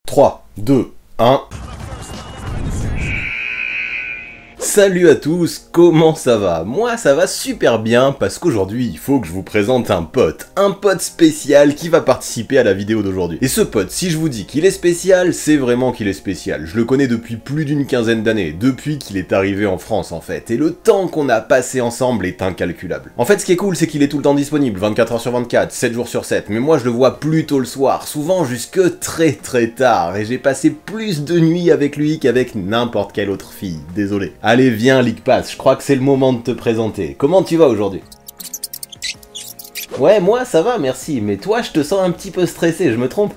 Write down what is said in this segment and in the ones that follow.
3, 2, 1... Salut à tous, comment ça va? Moi ça va super bien parce qu'aujourd'hui il faut que je vous présente un pote spécial qui va participer à la vidéo d'aujourd'hui. Et ce pote, si je vous dis qu'il est spécial, c'est vraiment qu'il est spécial. Je le connais depuis plus d'une quinzaine d'années, depuis qu'il est arrivé en France en fait, et le temps qu'on a passé ensemble est incalculable. En fait ce qui est cool c'est qu'il est tout le temps disponible, 24 h sur 24, 7 jours sur 7, mais moi je le vois plutôt le soir, souvent jusque très tard, et j'ai passé plus de nuits avec lui qu'avec n'importe quelle autre fille, désolé. Allez viens League-Pass, je crois que c'est le moment de te présenter. Comment tu vas aujourd'hui? Ouais, moi ça va, merci, mais toi je te sens un petit peu stressé, je me trompe?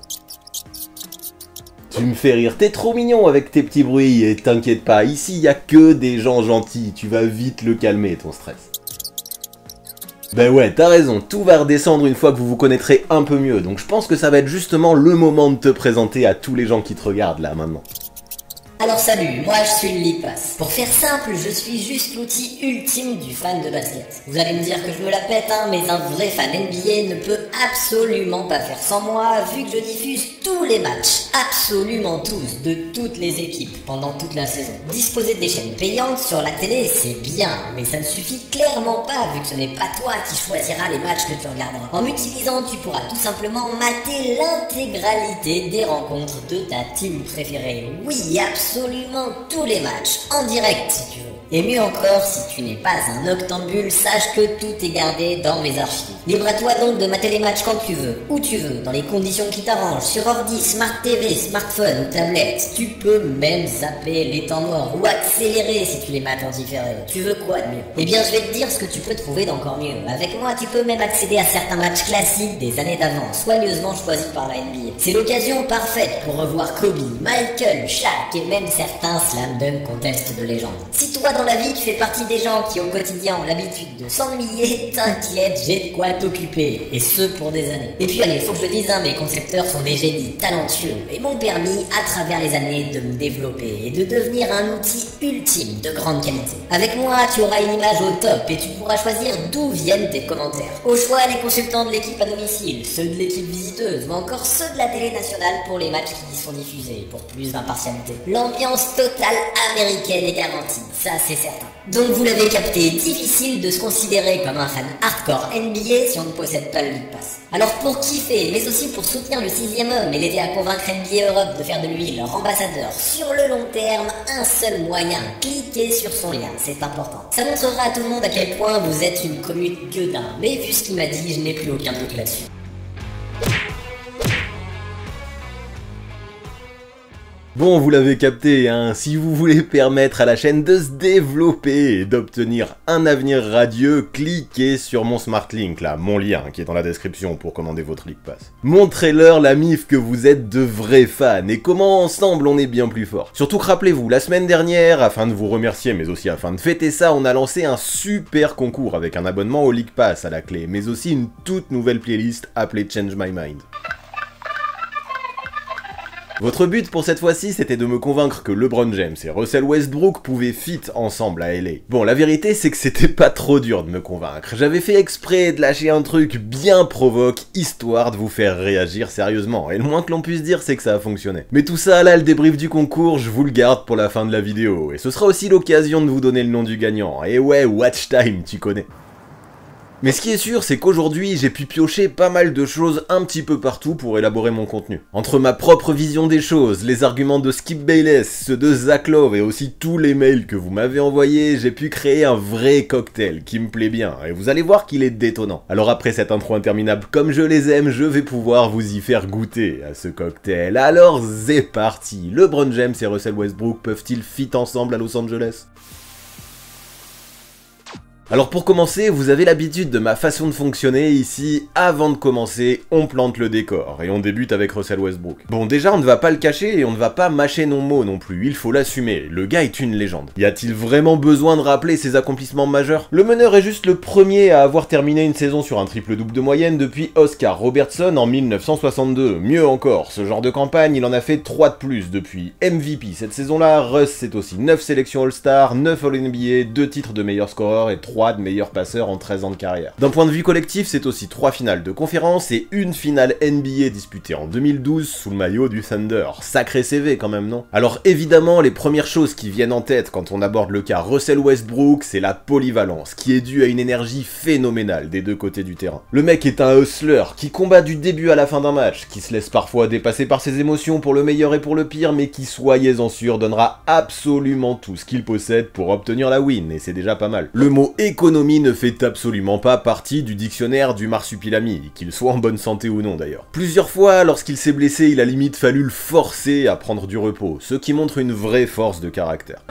Tu me fais rire, t'es trop mignon avec tes petits bruits, et t'inquiète pas, ici y a que des gens gentils, tu vas vite le calmer ton stress. Ben ouais, t'as raison, tout va redescendre une fois que vous vous connaîtrez un peu mieux, donc je pense que ça va être justement le moment de te présenter à tous les gens qui te regardent là maintenant. Alors salut, moi je suis le League-Pass. Pour faire simple, je suis juste l'outil ultime du fan de basket. Vous allez me dire que je me la pète, mais un vrai fan NBA ne peut absolument pas faire sans moi, vu que je diffuse tous les matchs, absolument tous, de toutes les équipes, pendant toute la saison. Disposer des chaînes payantes sur la télé, c'est bien, mais ça ne suffit clairement pas, vu que ce n'est pas toi qui choisiras les matchs que tu regarderas. En m'utilisant, tu pourras tout simplement mater l'intégralité des rencontres de ta team préférée. Oui, absolument tous les matchs, en direct si tu veux. Et mieux encore, si tu n'es pas un octambule, sache que tout est gardé dans mes archives. Libre à toi donc de mater les matchs quand tu veux, où tu veux, dans les conditions qui t'arrangent, sur ordi, smart TV, smartphone ou tablette. Tu peux même zapper les temps morts ou accélérer si tu les mates en différé. Tu veux quoi de mieux? Eh bien je vais te dire ce que tu peux trouver d'encore mieux. Avec moi, tu peux même accéder à certains matchs classiques des années d'avant, soigneusement choisis par la NBA. C'est l'occasion parfaite pour revoir Kobe, Michael, Shaq et même certains slam dunk contests de légende. Si toi dans la vie tu fais partie des gens qui au quotidien ont l'habitude de s'ennuyer, t'inquiète, j'ai de quoi t'occuper, et ce pour des années. Et puis allez, faut que je le dise, mes concepteurs sont des génies talentueux et m'ont permis à travers les années de me développer et de devenir un outil ultime de grande qualité. Avec moi tu auras une image au top et tu pourras choisir d'où viennent tes commentaires. Au choix, les consultants de l'équipe à domicile, ceux de l'équipe visiteuse ou encore ceux de la télé nationale pour les matchs qui y sont diffusés, pour plus d'impartialité. L'ambiance totale américaine est garantie, ça c'est certain. Donc vous l'avez capté, difficile de se considérer comme un fan hardcore NBA si on ne possède pas le League-Pass. Alors pour kiffer, mais aussi pour soutenir le 6e homme et l'aider à convaincre NBA Europe de faire de lui leur ambassadeur sur le long terme, un seul moyen, cliquez sur son lien, c'est important. Ça montrera à tout le monde à quel point vous êtes une commune gueudin, mais vu ce qu'il m'a dit, je n'ai plus aucun doute là-dessus. Bon, vous l'avez capté, si vous voulez permettre à la chaîne de se développer et d'obtenir un avenir radieux, cliquez sur mon Smart Link, là, mon lien, qui est dans la description pour commander votre League-Pass. Montrez-leur la mif que vous êtes de vrais fans, et comment ensemble on est bien plus fort. Surtout que rappelez-vous, la semaine dernière, afin de vous remercier, mais aussi afin de fêter ça, on a lancé un super concours avec un abonnement au League-Pass à la clé, mais aussi une toute nouvelle playlist appelée Change My Mind. Votre but pour cette fois-ci, c'était de me convaincre que LeBron James et Russell Westbrook pouvaient fit ensemble à LA. Bon, la vérité, c'est que c'était pas trop dur de me convaincre. J'avais fait exprès de lâcher un truc bien provoque, histoire de vous faire réagir sérieusement. Et le moins que l'on puisse dire, c'est que ça a fonctionné. Mais tout ça, là, le débrief du concours, je vous le garde pour la fin de la vidéo. Et ce sera aussi l'occasion de vous donner le nom du gagnant. Et ouais, watch time, tu connais. Mais ce qui est sûr, c'est qu'aujourd'hui, j'ai pu piocher pas mal de choses un petit peu partout pour élaborer mon contenu. Entre ma propre vision des choses, les arguments de Skip Bayless, ceux de Zach Love et aussi tous les mails que vous m'avez envoyés, j'ai pu créer un vrai cocktail qui me plaît bien, et vous allez voir qu'il est détonnant. Alors après cette intro interminable comme je les aime, je vais pouvoir vous y faire goûter à ce cocktail. Alors c'est parti. LeBron James et Russell Westbrook peuvent-ils fit ensemble à Los Angeles ? Alors pour commencer, vous avez l'habitude de ma façon de fonctionner ici, avant de commencer, on plante le décor, et on débute avec Russell Westbrook. Bon déjà on ne va pas le cacher, et on ne va pas mâcher nos mots non plus, il faut l'assumer, le gars est une légende. Y a-t-il vraiment besoin de rappeler ses accomplissements majeurs? Le meneur est juste le premier à avoir terminé une saison sur un triple-double de moyenne depuis Oscar Robertson en 1962. Mieux encore, ce genre de campagne, il en a fait 3 de plus depuis. MVP cette saison-là, Russ c'est aussi 9 sélections All-Star, 9 All-NBA, 2 titres de meilleur scoreur et 3 3 meilleurs passeurs en 13 ans de carrière. D'un point de vue collectif, c'est aussi 3 finales de conférence et une finale NBA disputée en 2012 sous le maillot du Thunder. Sacré CV quand même, non? Alors évidemment, les premières choses qui viennent en tête quand on aborde le cas Russell Westbrook, c'est la polyvalence, qui est due à une énergie phénoménale des deux côtés du terrain. Le mec est un hustler, qui combat du début à la fin d'un match, qui se laisse parfois dépasser par ses émotions pour le meilleur et pour le pire, mais qui, soyez-en sûrs, donnera absolument tout ce qu'il possède pour obtenir la win, et c'est déjà pas mal. Le mot économie ne fait absolument pas partie du dictionnaire du marsupilami, qu'il soit en bonne santé ou non d'ailleurs. Plusieurs fois, lorsqu'il s'est blessé, il a limite fallu le forcer à prendre du repos, ce qui montre une vraie force de caractère.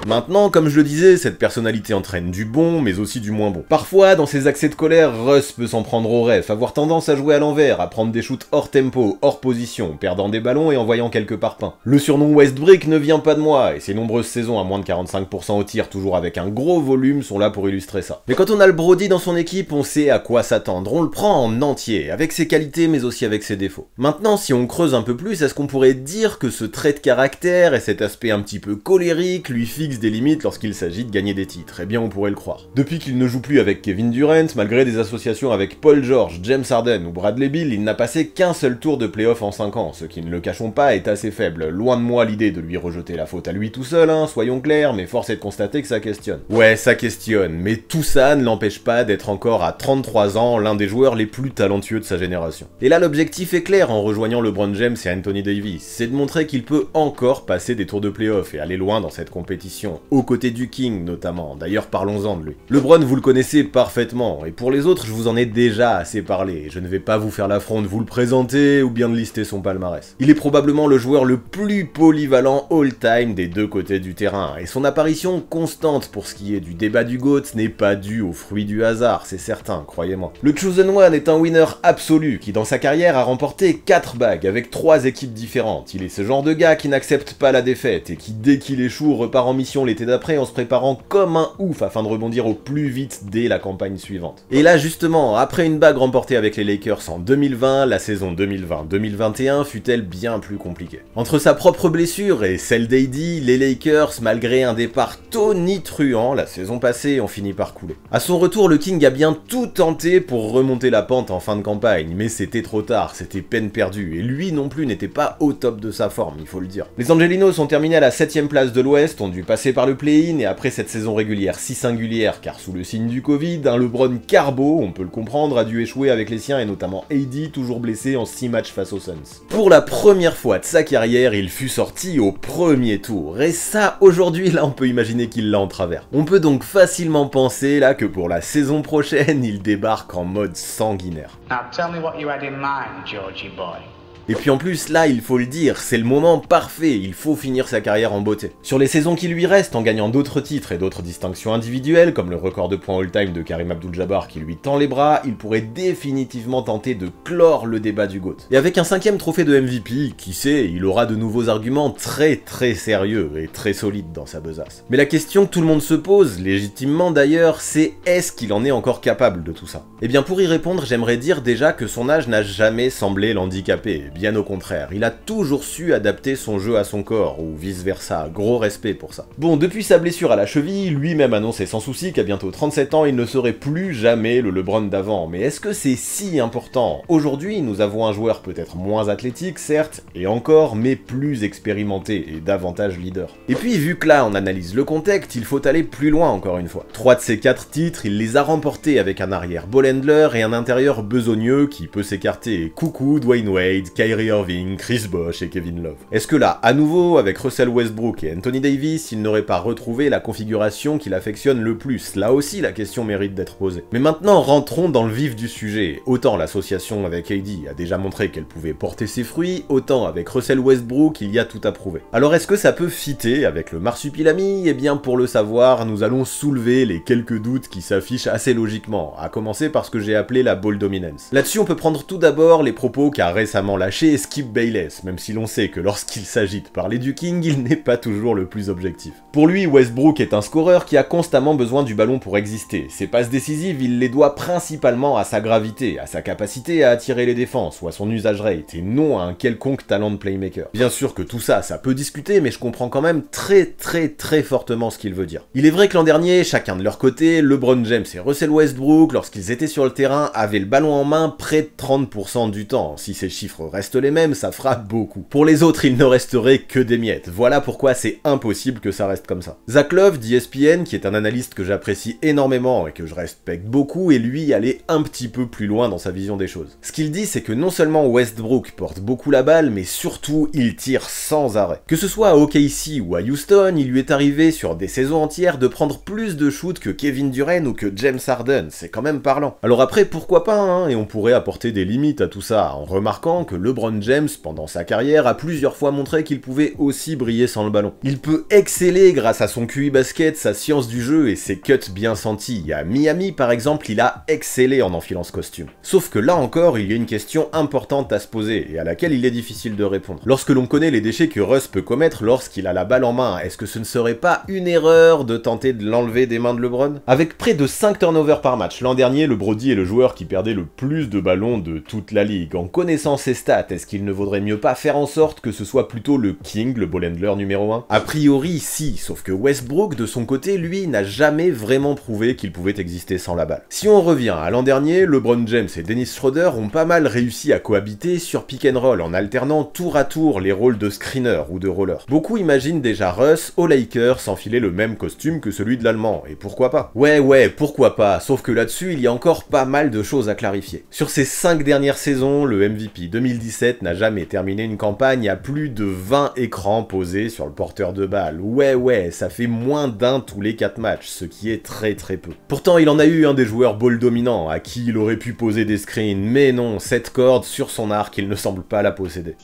Maintenant, comme je le disais, cette personnalité entraîne du bon, mais aussi du moins bon. Parfois, dans ses accès de colère, Russ peut s'en prendre au ref, avoir tendance à jouer à l'envers, à prendre des shoots hors tempo, hors position, perdant des ballons et envoyant quelques parpaings. Le surnom Westbrick ne vient pas de moi, et ses nombreuses saisons à moins de 45% au tir, toujours avec un gros volume, sont là pour illustrer ça. Mais quand on a le Brody dans son équipe, on sait à quoi s'attendre, on le prend en entier, avec ses qualités mais aussi avec ses défauts. Maintenant, si on creuse un peu plus, est-ce qu'on pourrait dire que ce trait de caractère et cet aspect un petit peu colérique lui fixe des limites lorsqu'il s'agit de gagner des titres? Eh bien on pourrait le croire. Depuis qu'il ne joue plus avec Kevin Durant, malgré des associations avec Paul George, James Harden ou Bradley Beal, il n'a passé qu'un seul tour de playoff en 5 ans, ce qui ne le cachons pas est assez faible. Loin de moi l'idée de lui rejeter la faute à lui tout seul, soyons clairs, mais force est de constater que ça questionne. Ouais, ça questionne, mais tout ça ne l'empêche pas d'être encore à 33 ans l'un des joueurs les plus talentueux de sa génération. Et là l'objectif est clair en rejoignant LeBron James et Anthony Davis, c'est de montrer qu'il peut encore passer des tours de playoff et aller loin dans cette compétition, aux côtés du King notamment, d'ailleurs parlons-en de lui. LeBron vous le connaissez parfaitement, et pour les autres je vous en ai déjà assez parlé, je ne vais pas vous faire l'affront de vous le présenter ou bien de lister son palmarès. Il est probablement le joueur le plus polyvalent all-time des deux côtés du terrain, et son apparition constante pour ce qui est du débat du GOAT n'est pas due au fruit du hasard, c'est certain, croyez-moi. Le Chosen One est un winner absolu qui dans sa carrière a remporté 4 bagues avec 3 équipes différentes. Il est ce genre de gars qui n'accepte pas la défaite et qui dès qu'il échoue repart en mission l'été d'après en se préparant comme un ouf afin de rebondir au plus vite dès la campagne suivante. Et là justement, après une bague remportée avec les Lakers en 2020, la saison 2020-2021 fut-elle bien plus compliquée. Entre sa propre blessure et celle d'AD, les Lakers, malgré un départ tonitruant la saison passée, ont fini par couler. À son retour, le King a bien tout tenté pour remonter la pente en fin de campagne, mais c'était trop tard, c'était peine perdue, et lui non plus n'était pas au top de sa forme, il faut le dire. Les Angelinos ont terminé à la 7ème place de l'Ouest, ont dû passer par le play-in, et après cette saison régulière si singulière, car sous le signe du Covid, un LeBron carbo, on peut le comprendre, a dû échouer avec les siens, et notamment AD, toujours blessé en 6 matchs face aux Suns. Pour la première fois de sa carrière, il fut sorti au premier tour, et ça, aujourd'hui, là, on peut imaginer qu'il l'a en travers. On peut donc facilement penser, là, que pour la saison prochaine, il débarque en mode sanguinaire. Now tell me what you had in mind, Georgie boy. Et puis en plus, là, il faut le dire, c'est le moment parfait, il faut finir sa carrière en beauté. Sur les saisons qui lui restent, en gagnant d'autres titres et d'autres distinctions individuelles, comme le record de points all-time de Karim Abdul-Jabbar qui lui tend les bras, il pourrait définitivement tenter de clore le débat du GOAT. Et avec un 5ème trophée de MVP, qui sait, il aura de nouveaux arguments très sérieux et très solides dans sa besace. Mais la question que tout le monde se pose, légitimement d'ailleurs, c'est est-ce qu'il en est encore capable de tout ça? Et bien pour y répondre, j'aimerais dire déjà que son âge n'a jamais semblé l'handicaper. Bien au contraire, il a toujours su adapter son jeu à son corps, ou vice versa, gros respect pour ça. Bon, depuis sa blessure à la cheville, lui-même annonçait sans souci qu'à bientôt 37 ans, il ne serait plus jamais le LeBron d'avant, mais est-ce que c'est si important? Aujourd'hui, nous avons un joueur peut-être moins athlétique, certes, et encore, mais plus expérimenté et davantage leader. Et puis, vu que là, on analyse le contexte, il faut aller plus loin encore une fois. 3 de ces 4 titres, il les a remportés avec un arrière ball handler et un intérieur besogneux qui peut s'écarter. Coucou Dwayne Wade, Kyrie Irving, Chris Bosh et Kevin Love. Est-ce que là, à nouveau, avec Russell Westbrook et Anthony Davis, il n'aurait pas retrouvé la configuration qu'il affectionne le plus? Là aussi, la question mérite d'être posée. Mais maintenant, rentrons dans le vif du sujet. Autant l'association avec AD a déjà montré qu'elle pouvait porter ses fruits, autant avec Russell Westbrook, il y a tout à prouver. Alors est-ce que ça peut fitter avec le marsupilami? Eh bien, pour le savoir, nous allons soulever les quelques doutes qui s'affichent assez logiquement, à commencer par ce que j'ai appelé la ball dominance. Là-dessus, on peut prendre tout d'abord les propos qu'a récemment lâché lâcher Skip Bayless, même si l'on sait que lorsqu'il s'agit de parler du King, il n'est pas toujours le plus objectif. Pour lui, Westbrook est un scoreur qui a constamment besoin du ballon pour exister. Ses passes décisives, il les doit principalement à sa gravité, à sa capacité à attirer les défenses, ou à son usage rate, et non à un quelconque talent de playmaker. Bien sûr que tout ça, ça peut discuter, mais je comprends quand même très fortement ce qu'il veut dire. Il est vrai que l'an dernier, chacun de leur côté, LeBron James et Russell Westbrook, lorsqu'ils étaient sur le terrain, avaient le ballon en main près de 30% du temps. Si ces chiffres restent les mêmes, ça fera beaucoup. Pour les autres, il ne resterait que des miettes. Voilà pourquoi c'est impossible que ça reste comme ça. Zach Love d'ESPN, qui est un analyste que j'apprécie énormément et que je respecte beaucoup, est lui allé un petit peu plus loin dans sa vision des choses. Ce qu'il dit, c'est que non seulement Westbrook porte beaucoup la balle, mais surtout il tire sans arrêt. Que ce soit à OKC ou à Houston, il lui est arrivé sur des saisons entières de prendre plus de shoots que Kevin Durant ou que James Harden, c'est quand même parlant. Alors après, pourquoi pas, hein, et on pourrait apporter des limites à tout ça, en remarquant que LeBron James, pendant sa carrière, a plusieurs fois montré qu'il pouvait aussi briller sans le ballon. Il peut exceller grâce à son QI basket, sa science du jeu et ses cuts bien sentis. À Miami, par exemple, il a excellé en enfilant ce costume. Sauf que là encore, il y a une question importante à se poser, et à laquelle il est difficile de répondre. Lorsque l'on connaît les déchets que Russ peut commettre lorsqu'il a la balle en main, est-ce que ce ne serait pas une erreur de tenter de l'enlever des mains de LeBron? Avec près de 5 turnovers par match, l'an dernier, le Brody est le joueur qui perdait le plus de ballons de toute la ligue. En connaissant ses stats, est-ce qu'il ne vaudrait mieux pas faire en sorte que ce soit plutôt le King, le ball handler numéro 1? A priori, si, sauf que Westbrook, de son côté, lui, n'a jamais vraiment prouvé qu'il pouvait exister sans la balle. Si on revient à l'an dernier, LeBron James et Dennis Schroeder ont pas mal réussi à cohabiter sur pick and roll en alternant tour à tour les rôles de screener ou de roller. Beaucoup imaginent déjà Russ aux Lakers s'enfiler le même costume que celui de l'Allemand, et pourquoi pas? Ouais, pourquoi pas, sauf que là-dessus, il y a encore pas mal de choses à clarifier. Sur ces 5 dernières saisons, le MVP 2017 n'a jamais terminé une campagne à plus de 20 écrans posés sur le porteur de balle. Ouais, ça fait moins d'un tous les 4 matchs, ce qui est très peu. Pourtant, il en a eu un des joueurs ball dominants, à qui il aurait pu poser des screens, mais non, cette corde sur son arc, il ne semble pas la posséder.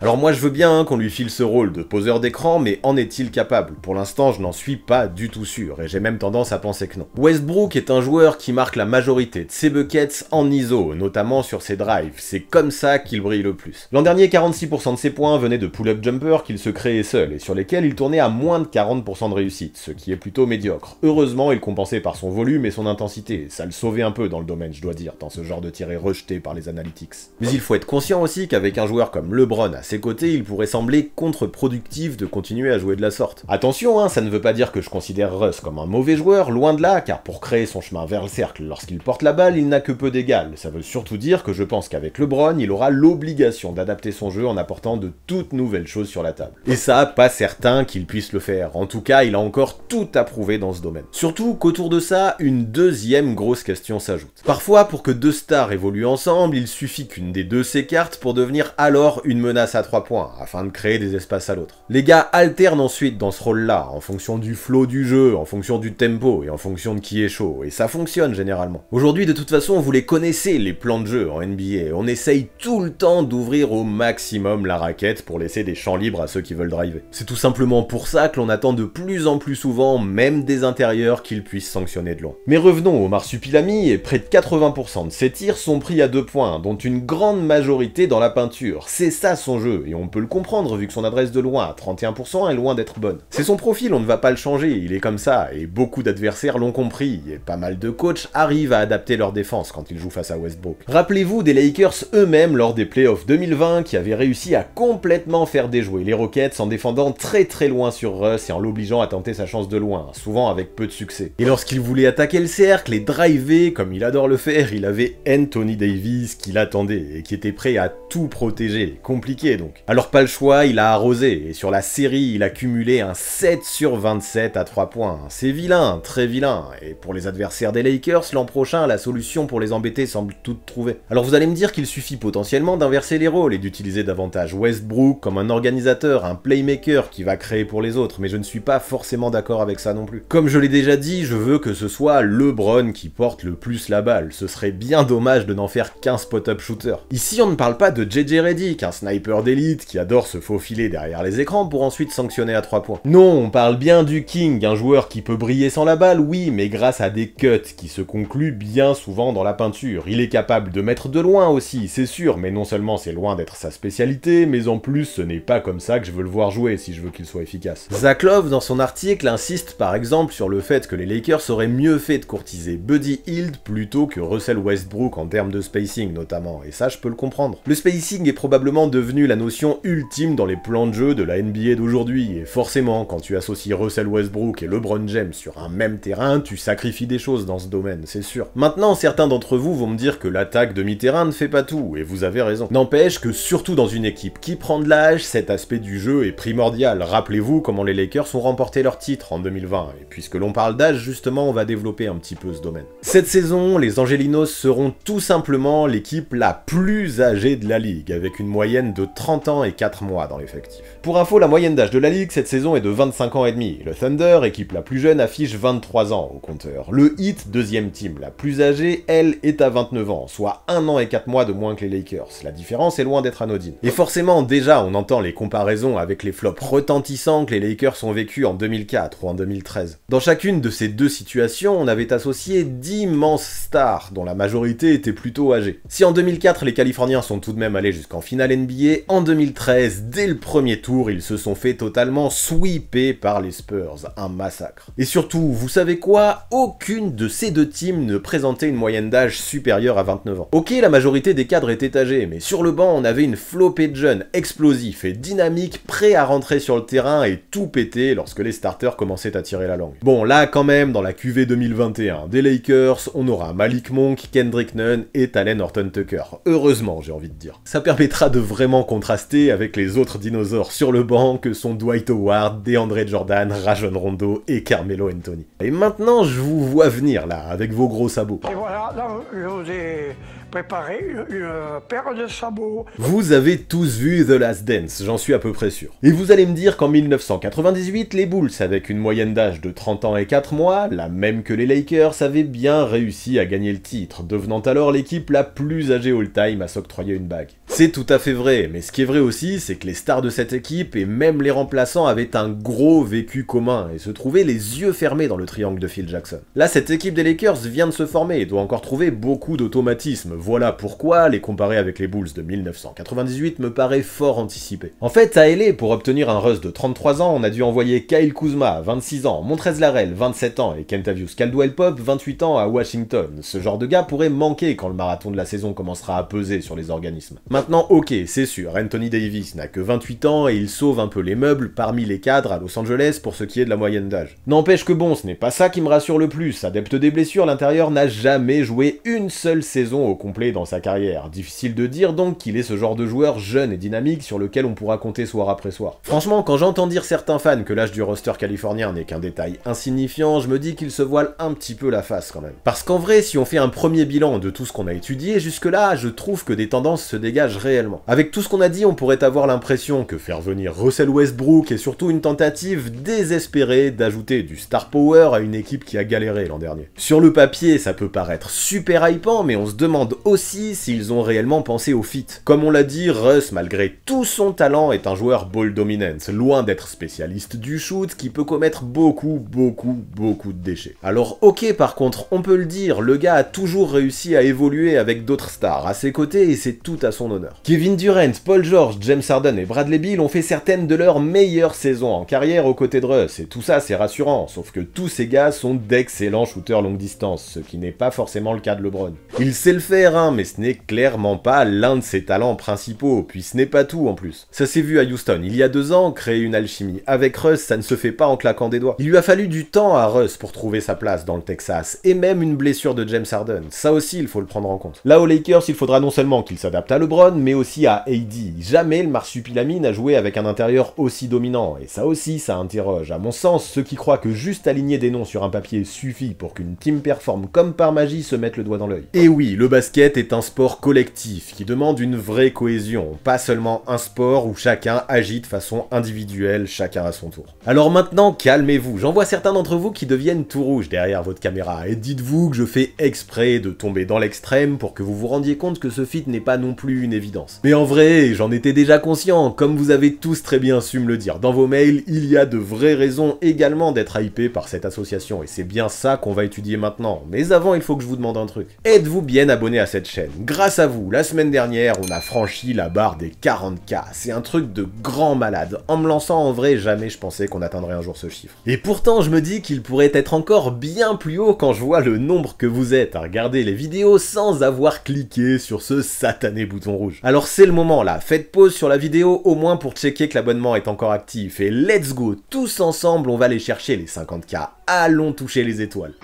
Alors moi je veux bien qu'on lui file ce rôle de poseur d'écran, mais en est-il capable? Pour l'instant je n'en suis pas du tout sûr, et j'ai même tendance à penser que non. Westbrook est un joueur qui marque la majorité de ses buckets en ISO, notamment sur ses drives, c'est comme ça qu'il brille le plus. L'an dernier, 46% de ses points venaient de pull-up jumper qu'il se créait seul, et sur lesquels il tournait à moins de 40% de réussite, ce qui est plutôt médiocre. Heureusement il compensait par son volume et son intensité, ça le sauvait un peu dans le domaine je dois dire, dans ce genre de tir rejeté par les analytics. Mais il faut être conscient aussi qu'avec un joueur comme LeBron à ses côtés, il pourrait sembler contre-productif de continuer à jouer de la sorte. Attention, ça ne veut pas dire que je considère Russ comme un mauvais joueur, loin de là, car pour créer son chemin vers le cercle lorsqu'il porte la balle, il n'a que peu d'égal. Ça veut surtout dire que je pense qu'avec LeBron, il aura l'obligation d'adapter son jeu en apportant de toutes nouvelles choses sur la table. Et ça, pas certain qu'il puisse le faire. En tout cas, il a encore tout à prouver dans ce domaine. Surtout qu'autour de ça, une deuxième grosse question s'ajoute. Parfois, pour que deux stars évoluent ensemble, il suffit qu'une des deux s'écarte pour devenir alors une menace à 3 points, afin de créer des espaces à l'autre. Les gars alternent ensuite dans ce rôle-là, en fonction du flow du jeu, en fonction du tempo, et en fonction de qui est chaud, et ça fonctionne généralement. Aujourd'hui, de toute façon, vous les connaissez, les plans de jeu en NBA, on essaye tout le temps d'ouvrir au maximum la raquette pour laisser des champs libres à ceux qui veulent driver. C'est tout simplement pour ça que l'on attend de plus en plus souvent, même des intérieurs, qu'ils puissent sanctionner de loin. Mais revenons au Marsupilami, et près de 80% de ses tirs sont pris à 2 points, dont une grande majorité dans la peinture. C'est ça son jeu, et on peut le comprendre vu que son adresse de loin à 31% est loin d'être bonne. C'est son profil, on ne va pas le changer, il est comme ça, et beaucoup d'adversaires l'ont compris, et pas mal de coachs arrivent à adapter leur défense quand ils jouent face à Westbrook. Rappelez-vous des Lakers eux-mêmes lors des playoffs 2020 qui avaient réussi à complètement faire déjouer les Rockets en défendant très loin sur Russ et en l'obligeant à tenter sa chance de loin, souvent avec peu de succès. Et lorsqu'il voulait attaquer le cercle et driver, comme il adore le faire, il avait Anthony Davis qui l'attendait et qui était prêt à tout protéger. Compliqué donc. Alors pas le choix, il a arrosé, et sur la série, il a cumulé un 7 sur 27 à 3 points. C'est vilain, très vilain, et pour les adversaires des Lakers, l'an prochain, la solution pour les embêter semble toute trouvée. Alors vous allez me dire qu'il suffit potentiellement d'inverser les rôles et d'utiliser davantage Westbrook comme un organisateur, un playmaker qui va créer pour les autres, mais je ne suis pas forcément d'accord avec ça non plus. Comme je l'ai déjà dit, je veux que ce soit LeBron qui porte le plus la balle, ce serait bien dommage de n'en faire qu'un spot-up shooter. Ici on ne parle pas de JJ Redick, un sniper d'élite qui adore se faufiler derrière les écrans pour ensuite sanctionner à 3 points. Non, on parle bien du King, un joueur qui peut briller sans la balle, oui, mais grâce à des cuts qui se concluent bien souvent dans la peinture. Il est capable de mettre de loin aussi, c'est sûr, mais non seulement c'est loin d'être sa spécialité, mais en plus ce n'est pas comme ça que je veux le voir jouer si je veux qu'il soit efficace. Zach Love, dans son article, insiste par exemple sur le fait que les Lakers auraient mieux fait de courtiser Buddy Hield plutôt que Russell Westbrook en termes de spacing notamment, et ça je peux le comprendre. Le spacing est probablement devenu la notion ultime dans les plans de jeu de la NBA d'aujourd'hui, et forcément quand tu associes Russell Westbrook et LeBron James sur un même terrain, tu sacrifies des choses dans ce domaine, c'est sûr. Maintenant, certains d'entre vous vont me dire que l'attaque demi-terrain ne fait pas tout, et vous avez raison. N'empêche que surtout dans une équipe qui prend de l'âge, cet aspect du jeu est primordial. Rappelez-vous comment les Lakers ont remporté leur titre en 2020, et puisque l'on parle d'âge, justement, on va développer un petit peu ce domaine. Cette saison, les Angelinos seront tout simplement l'équipe la plus âgée de la ligue, avec une moyenne de 30 ans et 4 mois dans l'effectif. Pour info, la moyenne d'âge de la ligue cette saison est de 25 ans et demi. Le Thunder, équipe la plus jeune, affiche 23 ans au compteur. Le Heat, deuxième team, la plus âgée, elle, est à 29 ans, soit 1 an et 4 mois de moins que les Lakers. La différence est loin d'être anodine. Et forcément, déjà, on entend les comparaisons avec les flops retentissants que les Lakers ont vécu en 2004 ou en 2013. Dans chacune de ces deux situations, on avait associé d'immenses stars, dont la majorité était plutôt âgée. Si en 2004, les Californiens sont tout de même allés jusqu'en finale NBA, en 2013, dès le premier tour, ils se sont fait totalement sweeper par les Spurs. Un massacre. Et surtout, vous savez quoi? Aucune de ces deux teams ne présentait une moyenne d'âge supérieure à 29 ans. Ok, la majorité des cadres étaient âgés, mais sur le banc, on avait une flopée de jeunes explosifs et dynamiques, prêts à rentrer sur le terrain et tout péter lorsque les starters commençaient à tirer la langue. Bon, là, quand même, dans la QV 2021 des Lakers, on aura Malik Monk, Kendrick Nunn et Talen Horton-Tucker. Heureusement, j'ai envie de dire. Ça permettra de vraiment contraster avec les autres dinosaures sur le banc que sont Dwight Howard, DeAndre Jordan, Rajon Rondo et Carmelo Anthony. Et maintenant, je vous vois venir là, avec vos gros sabots. Et voilà, là, je vous ai préparé une paire de sabots. Vous avez tous vu The Last Dance, j'en suis à peu près sûr. Et vous allez me dire qu'en 1998, les Bulls, avec une moyenne d'âge de 30 ans et 4 mois, la même que les Lakers, avaient bien réussi à gagner le titre, devenant alors l'équipe la plus âgée all-time à s'octroyer une bague. C'est tout à fait vrai, mais ce qui est vrai aussi, c'est que les stars de cette équipe, et même les remplaçants, avaient un gros vécu commun, et se trouvaient les yeux fermés dans le triangle de Phil Jackson. Là, cette équipe des Lakers vient de se former, et doit encore trouver beaucoup d'automatismes. Voilà pourquoi les comparer avec les Bulls de 1998 me paraît fort anticipé. En fait, à LA, pour obtenir un Russ de 33 ans, on a dû envoyer Kyle Kuzma, 26 ans, Montrezl Harrell, 27 ans, et Kentavious Caldwell-Pope, 28 ans, à Washington. Ce genre de gars pourrait manquer quand le marathon de la saison commencera à peser sur les organismes. Maintenant, ok, c'est sûr, Anthony Davis n'a que 28 ans et il sauve un peu les meubles parmi les cadres à Los Angeles pour ce qui est de la moyenne d'âge. N'empêche que bon, ce n'est pas ça qui me rassure le plus. Adepte des blessures, l'intérieur n'a jamais joué une seule saison au complet dans sa carrière. Difficile de dire donc qu'il est ce genre de joueur jeune et dynamique sur lequel on pourra compter soir après soir. Franchement, quand j'entends dire certains fans que l'âge du roster californien n'est qu'un détail insignifiant, je me dis qu'ils se voilent un petit peu la face quand même. Parce qu'en vrai, si on fait un premier bilan de tout ce qu'on a étudié jusque-là, je trouve que des tendances se dégagent réellement. Avec tout ce qu'on a dit, on pourrait avoir l'impression que faire venir Russell Westbrook est surtout une tentative désespérée d'ajouter du star power à une équipe qui a galéré l'an dernier. Sur le papier, ça peut paraître super hypant, mais on se demande aussi s'ils ont réellement pensé au fit. Comme on l'a dit, Russ, malgré tout son talent, est un joueur ball dominant, loin d'être spécialiste du shoot, qui peut commettre beaucoup de déchets. Alors ok, par contre, on peut le dire, le gars a toujours réussi à évoluer avec d'autres stars à ses côtés, et c'est tout à son honneur. Kevin Durant, Paul George, James Harden et Bradley Beal ont fait certaines de leurs meilleures saisons en carrière aux côtés de Russ, et tout ça c'est rassurant, sauf que tous ces gars sont d'excellents shooters longue distance, ce qui n'est pas forcément le cas de LeBron. Il sait le faire, hein, mais ce n'est clairement pas l'un de ses talents principaux, puis ce n'est pas tout en plus. Ça s'est vu à Houston il y a 2 ans, créer une alchimie avec Russ, ça ne se fait pas en claquant des doigts. Il lui a fallu du temps à Russ pour trouver sa place dans le Texas, et même une blessure de James Harden, ça aussi il faut le prendre en compte. Là aux Lakers, il faudra non seulement qu'il s'adapte à LeBron, mais aussi à AD. Jamais le marsupilami n'a joué avec un intérieur aussi dominant, et ça aussi ça interroge. À mon sens, ceux qui croient que juste aligner des noms sur un papier suffit pour qu'une team performe comme par magie se mette le doigt dans l'œil. Et oui, le basket est un sport collectif qui demande une vraie cohésion, pas seulement un sport où chacun agit de façon individuelle, chacun à son tour. Alors maintenant, calmez-vous, j'en vois certains d'entre vous qui deviennent tout rouges derrière votre caméra, et dites-vous que je fais exprès de tomber dans l'extrême pour que vous vous rendiez compte que ce feat n'est pas non plus une évidence. Mais en vrai, j'en étais déjà conscient, comme vous avez tous très bien su me le dire dans vos mails, il y a de vraies raisons également d'être hypé par cette association, et c'est bien ça qu'on va étudier maintenant. Mais avant, il faut que je vous demande un truc. Êtes-vous bien abonné à cette chaîne? Grâce à vous, la semaine dernière, on a franchi la barre des 40K. C'est un truc de grand malade. En me lançant, en vrai, jamais je pensais qu'on atteindrait un jour ce chiffre. Et pourtant, je me dis qu'il pourrait être encore bien plus haut quand je vois le nombre que vous êtes à regarder les vidéos sans avoir cliqué sur ce satané bouton rouge. Alors c'est le moment là, faites pause sur la vidéo au moins pour checker que l'abonnement est encore actif et let's go, tous ensemble on va aller chercher les 50K, allons toucher les étoiles.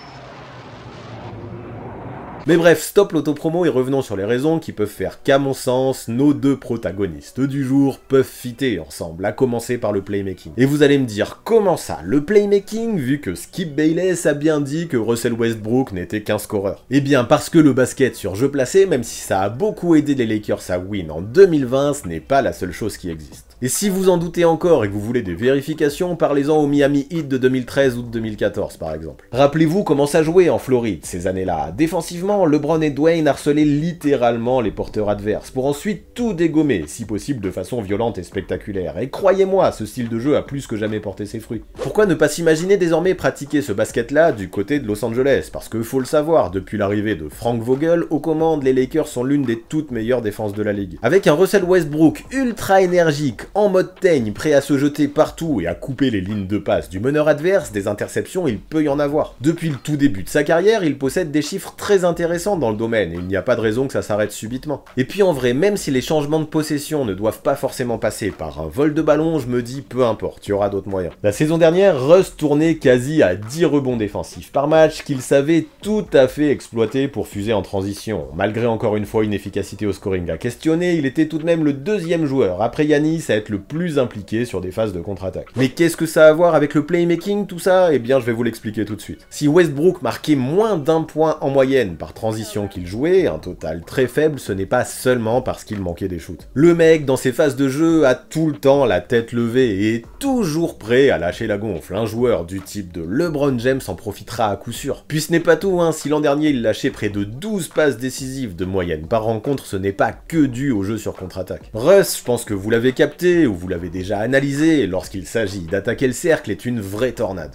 Mais bref, stop l'autopromo et revenons sur les raisons qui peuvent faire qu'à mon sens, nos deux protagonistes du jour peuvent fitter ensemble, à commencer par le playmaking. Et vous allez me dire, comment ça, le playmaking, vu que Skip Bayless a bien dit que Russell Westbrook n'était qu'un scoreur? Eh bien parce que le basket sur jeu placé, même si ça a beaucoup aidé les Lakers à win en 2020, ce n'est pas la seule chose qui existe. Et si vous en doutez encore et que vous voulez des vérifications, parlez-en au Miami Heat de 2013 ou de 2014 par exemple. Rappelez-vous comment ça jouait en Floride ces années-là. Défensivement, LeBron et Dwayne harcelaient littéralement les porteurs adverses pour ensuite tout dégommer, si possible de façon violente et spectaculaire. Et croyez-moi, ce style de jeu a plus que jamais porté ses fruits. Pourquoi ne pas s'imaginer désormais pratiquer ce basket-là du côté de Los Angeles? Parce que faut le savoir, depuis l'arrivée de Frank Vogel aux commandes, les Lakers sont l'une des toutes meilleures défenses de la ligue. Avec un Russell Westbrook ultra énergique, en mode teigne, prêt à se jeter partout et à couper les lignes de passe du meneur adverse, des interceptions il peut y en avoir. Depuis le tout début de sa carrière, il possède des chiffres très intéressants dans le domaine et il n'y a pas de raison que ça s'arrête subitement. Et puis en vrai, même si les changements de possession ne doivent pas forcément passer par un vol de ballon, je me dis peu importe, il y aura d'autres moyens. La saison dernière, Russ tournait quasi à 10 rebonds défensifs par match qu'il savait tout à fait exploiter pour fuser en transition. Malgré encore une fois une efficacité au scoring à questionner, il était tout de même le deuxième joueur après Giannis à être le plus impliqué sur des phases de contre-attaque. Mais qu'est-ce que ça a à voir avec le playmaking tout ça? Eh bien je vais vous l'expliquer tout de suite. Si Westbrook marquait moins d'1 point en moyenne par transition qu'il jouait, un total très faible, ce n'est pas seulement parce qu'il manquait des shoots. Le mec dans ses phases de jeu a tout le temps la tête levée et est toujours prêt à lâcher la gonfle. Un joueur du type de LeBron James en profitera à coup sûr. Puis ce n'est pas tout, hein. Si l'an dernier il lâchait près de 12 passes décisives de moyenne par rencontre, ce n'est pas que dû au jeu sur contre-attaque. Russ, je pense que vous l'avez capté ou vous l'avez déjà analysé, lorsqu'il s'agit d'attaquer le cercle est une vraie tornade.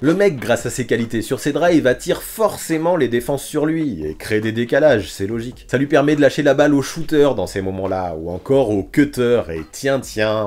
Le mec, grâce à ses qualités sur ses drives, attire forcément les défenses sur lui et crée des décalages, c'est logique. Ça lui permet de lâcher la balle au shooter dans ces moments-là, ou encore au cutter, et tiens,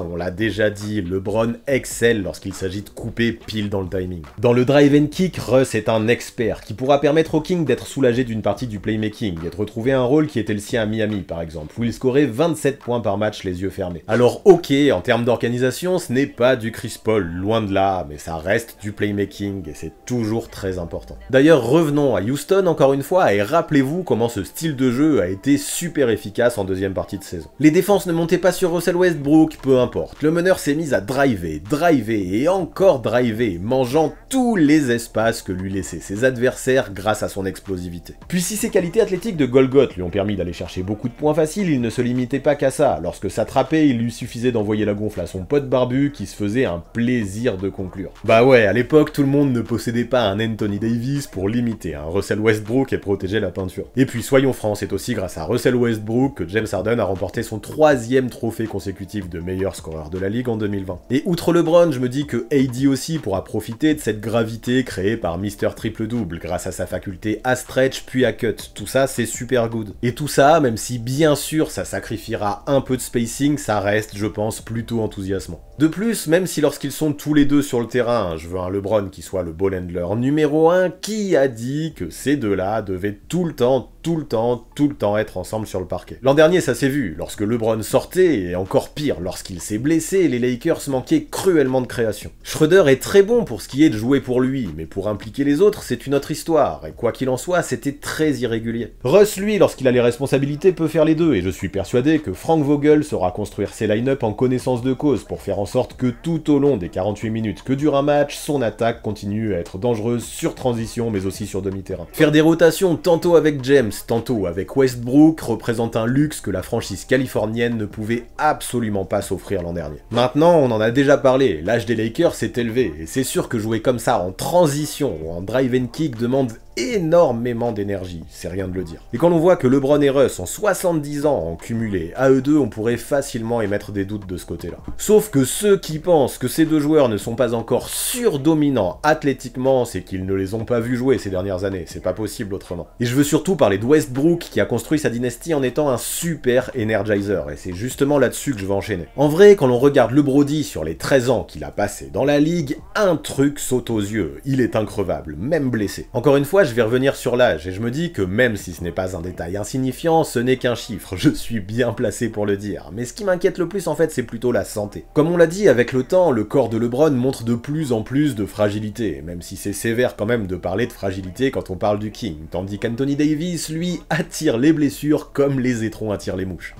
on l'a déjà dit, LeBron excelle lorsqu'il s'agit de couper pile dans le timing. Dans le drive and kick, Russ est un expert qui pourra permettre au King d'être soulagé d'une partie du playmaking et de retrouver un rôle qui était le sien à Miami par exemple, où il scorait 27 points par match les yeux fermés. Alors ok, en termes d'organisation, ce n'est pas du Chris Paul, loin de là, mais ça reste du playmaking et c'est toujours très important. D'ailleurs, revenons à Houston encore une fois et rappelez-vous comment ce style de jeu a été super efficace en deuxième partie de saison. Les défenses ne montaient pas sur Russell Westbrook, peu importe. Le meneur s'est mis à driver et encore driver, mangeant tous les espaces que lui laissaient ses adversaires grâce à son explosivité. Puis si ses qualités athlétiques de Golgoth lui ont permis d'aller chercher beaucoup de points faciles, il ne se limitait pas qu'à ça. Lorsque s'attrapait, il lui suffisait d'envoyer la gonfle à son pote barbu qui se faisait un plaisir de conclure. Bah ouais, à l'époque, tout le monde ne possédait pas un Anthony Davis pour limiter un Russell Westbrook et protéger la peinture. Et puis soyons francs, c'est aussi grâce à Russell Westbrook que James Harden a remporté son 3e trophée consécutif de meilleur scoreur de la ligue en 2020. Et outre LeBron, je me dis que AD aussi pourra profiter de cette gravité créée par Mister Triple-Double grâce à sa faculté à stretch puis à cut. Tout ça c'est super good. Et tout ça, même si bien sûr ça sacrifiera un peu de spacing, ça reste je pense plutôt enthousiasmant. De plus, même si lorsqu'ils sont tous les deux sur le terrain, je veux un LeBron qui soit le ball handler numéro 1, qui a dit que ces deux-là devaient tout le temps être ensemble sur le parquet. L'an dernier, ça s'est vu, lorsque LeBron sortait, et encore pire, lorsqu'il s'est blessé, les Lakers manquaient cruellement de création. Schroeder est très bon pour ce qui est de jouer pour lui, mais pour impliquer les autres, c'est une autre histoire, et quoi qu'il en soit, c'était très irrégulier. Russ, lui, lorsqu'il a les responsabilités, peut faire les deux, et je suis persuadé que Frank Vogel saura construire ses line-up en connaissance de cause pour faire en sorte que tout au long des 48 minutes que dure un match, son attaque continue à être dangereuse sur transition mais aussi sur demi-terrain. Faire des rotations tantôt avec James, tantôt avec Westbrook représente un luxe que la franchise californienne ne pouvait absolument pas s'offrir l'an dernier. Maintenant, on en a déjà parlé, l'âge des Lakers s'est élevé et c'est sûr que jouer comme ça en transition ou en drive and kick demande énormément d'énergie, c'est rien de le dire. Et quand on voit que LeBron et Russ ont 70 ans en cumulé, à eux deux on pourrait facilement émettre des doutes de ce côté-là. Sauf que ceux qui pensent que ces deux joueurs ne sont pas encore surdominants athlétiquement, c'est qu'ils ne les ont pas vus jouer ces dernières années, c'est pas possible autrement. Et je veux surtout parler de Westbrook qui a construit sa dynastie en étant un super energizer, et c'est justement là-dessus que je vais enchaîner. En vrai, quand l'on regarde le Brody sur les 13 ans qu'il a passé dans la ligue, un truc saute aux yeux, il est increvable, même blessé. Encore une fois, je vais revenir sur l'âge, et je me dis que même si ce n'est pas un détail insignifiant, ce n'est qu'un chiffre, je suis bien placé pour le dire. Mais ce qui m'inquiète le plus en fait, c'est plutôt la santé. Comme on l'a dit, avec le temps, le corps de LeBron montre de plus en plus de fragilité, même si c'est sévère quand même de parler de fragilité quand on parle du King, tandis qu'Anthony Davis, lui, attire les blessures comme les étrons attirent les mouches.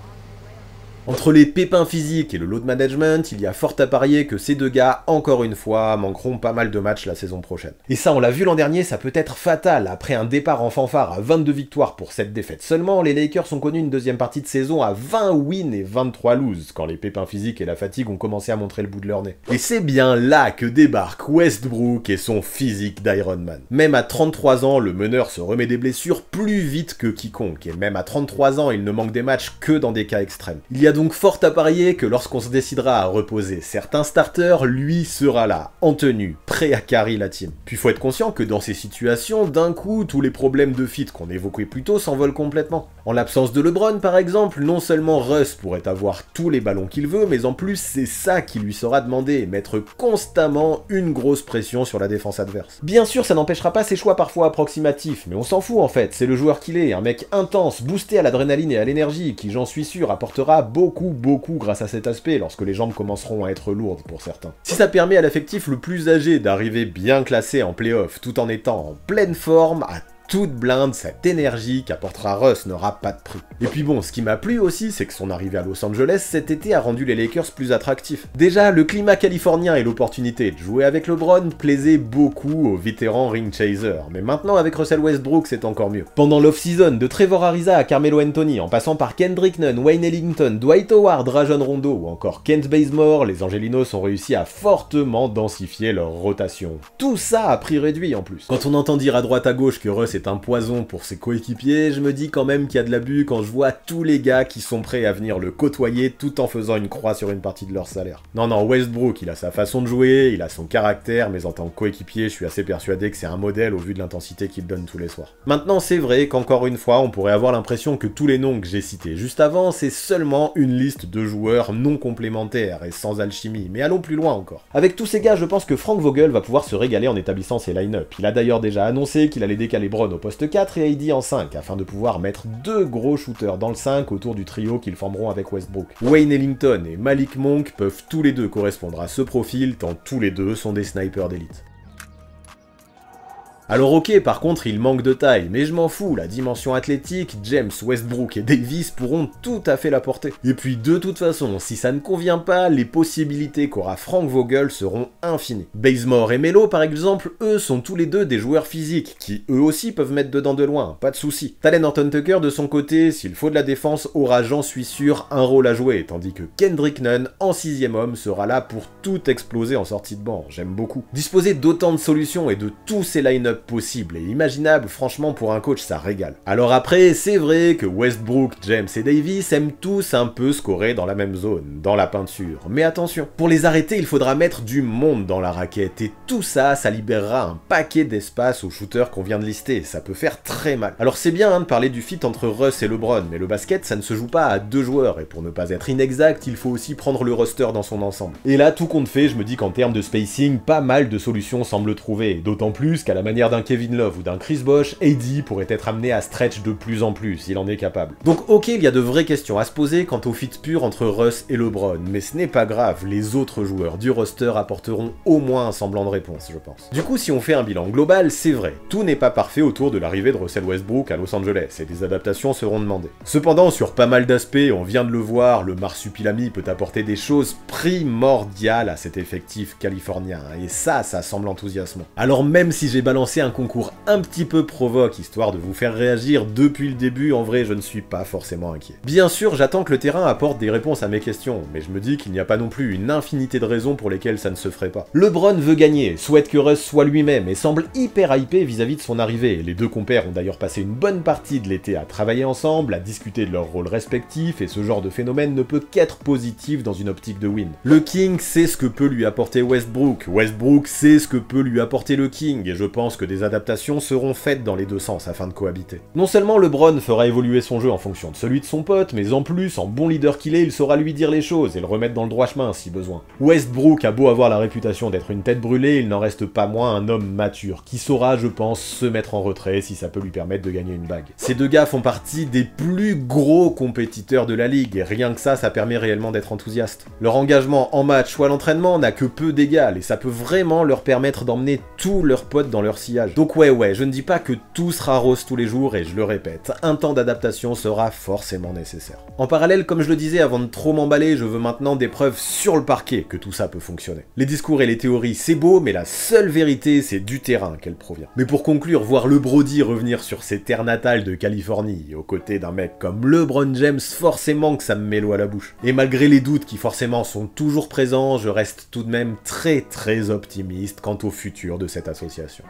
Entre les pépins physiques et le load management, il y a fort à parier que ces deux gars, encore une fois, manqueront pas mal de matchs la saison prochaine. Et ça, on l'a vu l'an dernier, ça peut être fatal. Après un départ en fanfare à 22 victoires pour 7 défaites seulement, les Lakers ont connu une deuxième partie de saison à 20 wins et 23 loses, quand les pépins physiques et la fatigue ont commencé à montrer le bout de leur nez. Et c'est bien là que débarque Westbrook et son physique d'Iron Man. Même à 33 ans, le meneur se remet des blessures plus vite que quiconque, et même à 33 ans, il ne manque des matchs que dans des cas extrêmes. Il y a donc fort à parier que lorsqu'on se décidera à reposer certains starters, lui sera là, en tenue, prêt à carry la team. Puis faut être conscient que dans ces situations, d'un coup, tous les problèmes de fit qu'on évoquait plus tôt s'envolent complètement. En l'absence de LeBron par exemple, non seulement Russ pourrait avoir tous les ballons qu'il veut, mais en plus c'est ça qui lui sera demandé, mettre constamment une grosse pression sur la défense adverse. Bien sûr ça n'empêchera pas ses choix parfois approximatifs, mais on s'en fout en fait, c'est le joueur qu'il est, un mec intense, boosté à l'adrénaline et à l'énergie, qui j'en suis sûr apportera beaucoup grâce à cet aspect lorsque les jambes commenceront à être lourdes pour certains. Si ça permet à l'effectif le plus âgé d'arriver bien classé en play-off tout en étant en pleine forme, à toute blinde, cette énergie qu'apportera Russ n'aura pas de prix. Et puis bon, ce qui m'a plu aussi, c'est que son arrivée à Los Angeles cet été a rendu les Lakers plus attractifs. Déjà, le climat californien et l'opportunité de jouer avec LeBron plaisaient beaucoup aux vétérans ring chasers, mais maintenant avec Russell Westbrook, c'est encore mieux. Pendant l'off-season, de Trevor Ariza à Carmelo Anthony, en passant par Kendrick Nunn, Wayne Ellington, Dwight Howard, Rajon Rondo ou encore Kent Bazemore, les Angelinos ont réussi à fortement densifier leur rotation. Tout ça à prix réduit en plus. Quand on entend dire à droite à gauche que Russ est un poison pour ses coéquipiers, je me dis quand même qu'il y a de l'abus quand je vois tous les gars qui sont prêts à venir le côtoyer tout en faisant une croix sur une partie de leur salaire. Non, Westbrook, il a sa façon de jouer, il a son caractère, mais en tant que coéquipier, je suis assez persuadé que c'est un modèle au vu de l'intensité qu'il donne tous les soirs. Maintenant, c'est vrai qu'encore une fois, on pourrait avoir l'impression que tous les noms que j'ai cités juste avant, c'est seulement une liste de joueurs non complémentaires et sans alchimie, mais allons plus loin encore. Avec tous ces gars, je pense que Frank Vogel va pouvoir se régaler en établissant ses line-up. Il a d'ailleurs déjà annoncé qu'il allait décaler Bron au poste 4 et AD en 5, afin de pouvoir mettre deux gros shooters dans le 5 autour du trio qu'ils formeront avec Westbrook. Wayne Ellington et Malik Monk peuvent tous les deux correspondre à ce profil, tant tous les deux sont des snipers d'élite. Alors ok, par contre, il manque de taille, mais je m'en fous, la dimension athlétique, James, Westbrook et Davis pourront tout à fait la porter. Et puis de toute façon, si ça ne convient pas, les possibilités qu'aura Frank Vogel seront infinies. Bazemore et Melo, par exemple, eux sont tous les deux des joueurs physiques, qui eux aussi peuvent mettre dedans de loin, pas de souci. Talen Horton-Tucker, de son côté, s'il faut de la défense, aura, j'en suis sûr, un rôle à jouer, tandis que Kendrick Nunn, en 6ème homme, sera là pour tout exploser en sortie de banc, j'aime beaucoup. Disposer d'autant de solutions et de tous ces line-up possible et imaginable, franchement pour un coach ça régale. Alors après, c'est vrai que Westbrook, James et Davis aiment tous un peu scorer dans la même zone, dans la peinture. Mais attention, pour les arrêter, il faudra mettre du monde dans la raquette et tout ça, ça libérera un paquet d'espace aux shooters qu'on vient de lister, ça peut faire très mal. Alors c'est bien de parler du fit entre Russ et LeBron, mais le basket ça ne se joue pas à deux joueurs et pour ne pas être inexact, il faut aussi prendre le roster dans son ensemble. Et là, tout compte fait, je me dis qu'en termes de spacing, pas mal de solutions semblent trouver, d'autant plus qu'à la manière d'un Kevin Love ou d'un Chris Bosh, AD pourrait être amené à stretch de plus en plus, il en est capable. Donc ok, il y a de vraies questions à se poser quant au fit pur entre Russ et LeBron, mais ce n'est pas grave, les autres joueurs du roster apporteront au moins un semblant de réponse, je pense. Du coup, si on fait un bilan global, c'est vrai, tout n'est pas parfait autour de l'arrivée de Russell Westbrook à Los Angeles, et des adaptations seront demandées. Cependant, sur pas mal d'aspects, on vient de le voir, le marsupilami peut apporter des choses primordiales à cet effectif californien, et ça semble enthousiasmant. Alors même si j'ai balancé un concours un petit peu provoque, histoire de vous faire réagir depuis le début, en vrai je ne suis pas forcément inquiet. Bien sûr, j'attends que le terrain apporte des réponses à mes questions, mais je me dis qu'il n'y a pas non plus une infinité de raisons pour lesquelles ça ne se ferait pas. LeBron veut gagner, souhaite que Russ soit lui-même, et semble hyper hypé vis-à-vis de son arrivée. Les deux compères ont d'ailleurs passé une bonne partie de l'été à travailler ensemble, à discuter de leurs rôles respectifs, et ce genre de phénomène ne peut qu'être positif dans une optique de win. Le King sait ce que peut lui apporter Westbrook, Westbrook sait ce que peut lui apporter le King, et je pense que des adaptations seront faites dans les deux sens afin de cohabiter. Non seulement LeBron fera évoluer son jeu en fonction de celui de son pote, mais en plus, en bon leader qu'il est, il saura lui dire les choses et le remettre dans le droit chemin si besoin. Westbrook a beau avoir la réputation d'être une tête brûlée, il n'en reste pas moins un homme mature, qui saura, je pense, se mettre en retrait si ça peut lui permettre de gagner une bague. Ces deux gars font partie des plus gros compétiteurs de la ligue, et rien que ça permet réellement d'être enthousiaste. Leur engagement en match ou à l'entraînement n'a que peu d'égal, et ça peut vraiment leur permettre d'emmener tous leurs potes dans leur sillage. Donc ouais, je ne dis pas que tout sera rose tous les jours, et je le répète, un temps d'adaptation sera forcément nécessaire. En parallèle, comme je le disais avant de trop m'emballer, je veux maintenant des preuves sur le parquet que tout ça peut fonctionner. Les discours et les théories, c'est beau, mais la seule vérité, c'est du terrain qu'elle provient. Mais pour conclure, voir le Brody revenir sur ses terres natales de Californie, aux côtés d'un mec comme LeBron James, forcément que ça me met l'eau à la bouche. Et malgré les doutes qui forcément sont toujours présents, je reste tout de même très optimiste quant au futur de cette association.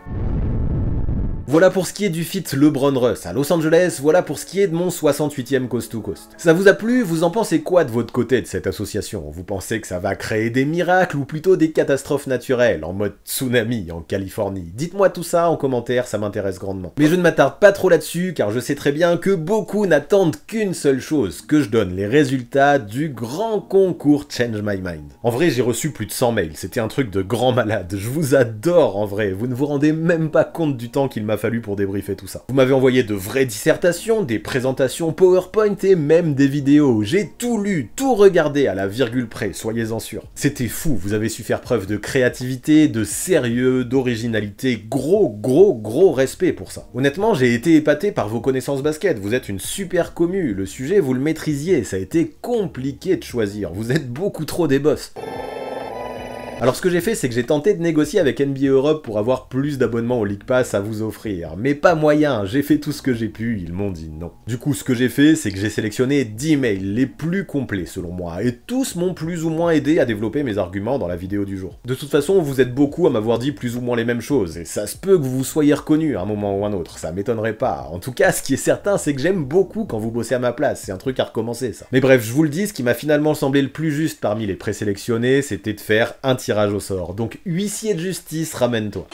Voilà pour ce qui est du feat LeBron-Russ à Los Angeles, voilà pour ce qui est de mon 68e Coast to Coast. Ça vous a plu? Vous en pensez quoi de votre côté de cette association? Vous pensez que ça va créer des miracles ou plutôt des catastrophes naturelles, en mode tsunami en Californie? Dites-moi tout ça en commentaire, ça m'intéresse grandement. Mais je ne m'attarde pas trop là-dessus, car je sais très bien que beaucoup n'attendent qu'une seule chose, que je donne les résultats du grand concours Change My Mind. En vrai, j'ai reçu plus de 100 mails, c'était un truc de grand malade, je vous adore en vrai, vous ne vous rendez même pas compte du temps qu'il m'a fallu pour débriefer tout ça. Vous m'avez envoyé de vraies dissertations, des présentations PowerPoint et même des vidéos. J'ai tout lu, tout regardé à la virgule près, soyez-en sûrs. C'était fou, vous avez su faire preuve de créativité, de sérieux, d'originalité, gros respect pour ça. Honnêtement, j'ai été épaté par vos connaissances basket, vous êtes une super commu, le sujet vous le maîtrisiez, ça a été compliqué de choisir, vous êtes beaucoup trop des boss. Alors ce que j'ai fait, c'est que j'ai tenté de négocier avec NBA Europe pour avoir plus d'abonnements au League Pass à vous offrir. Mais pas moyen, j'ai fait tout ce que j'ai pu, ils m'ont dit non. Du coup, ce que j'ai fait, c'est que j'ai sélectionné 10 mails les plus complets selon moi, et tous m'ont plus ou moins aidé à développer mes arguments dans la vidéo du jour. De toute façon, vous êtes beaucoup à m'avoir dit plus ou moins les mêmes choses, et ça se peut que vous vous soyez reconnus à un moment ou un autre, ça m'étonnerait pas. En tout cas, ce qui est certain, c'est que j'aime beaucoup quand vous bossez à ma place, c'est un truc à recommencer ça. Mais bref, je vous le dis, ce qui m'a finalement semblé le plus juste parmi les présélectionnés, c'était de faire un tirage au sort. Donc huissier de justice, ramène-toi.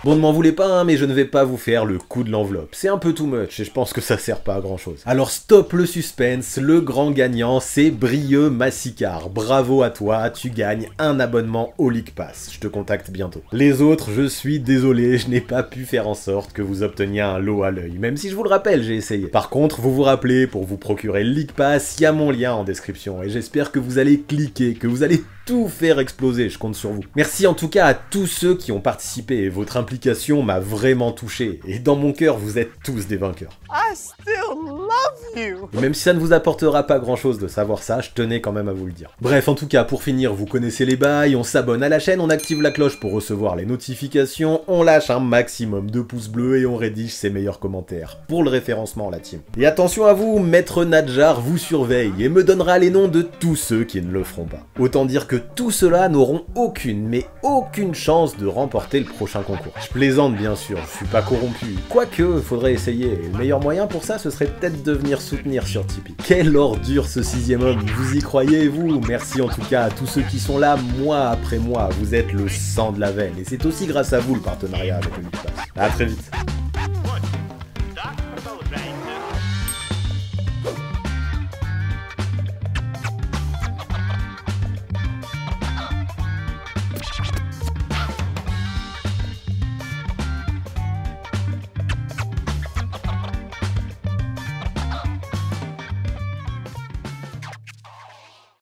Bon, ne m'en voulez pas, hein, mais je ne vais pas vous faire le coup de l'enveloppe. C'est un peu too much et je pense que ça sert pas à grand chose. Alors stop le suspense, le grand gagnant, c'est Brieux Massicard. Bravo à toi, tu gagnes un abonnement au League Pass. Je te contacte bientôt. Les autres, je suis désolé, je n'ai pas pu faire en sorte que vous obteniez un lot à l'œil, même si je vous le rappelle, j'ai essayé. Par contre, vous vous rappelez, pour vous procurer le League Pass, il y a mon lien en description et j'espère que vous allez cliquer, que vous allez tout faire exploser, je compte sur vous. Merci en tout cas à tous ceux qui ont participé, votre implication m'a vraiment touché, et dans mon cœur, vous êtes tous des vainqueurs. I still love you. Et même si ça ne vous apportera pas grand chose de savoir ça, je tenais quand même à vous le dire. Bref, en tout cas, pour finir, vous connaissez les bails, on s'abonne à la chaîne, on active la cloche pour recevoir les notifications, on lâche un maximum de pouces bleus et on rédige ses meilleurs commentaires. Pour le référencement, la team. Et attention à vous, Maître Nadjar vous surveille et me donnera les noms de tous ceux qui ne le feront pas. Autant dire que tous ceux-là n'auront aucune, mais aucune chance de remporter le prochain concours. Je plaisante bien sûr, je suis pas corrompu. Quoique, faudrait essayer. Et le meilleur moyen pour ça, ce serait peut-être de venir soutenir sur Tipeee. Quelle ordure ce 6e homme, vous y croyez vous? Merci en tout cas à tous ceux qui sont là, mois après mois. Vous êtes le sang de la veine. Et c'est aussi grâce à vous le partenariat avec le League Pass. À très vite.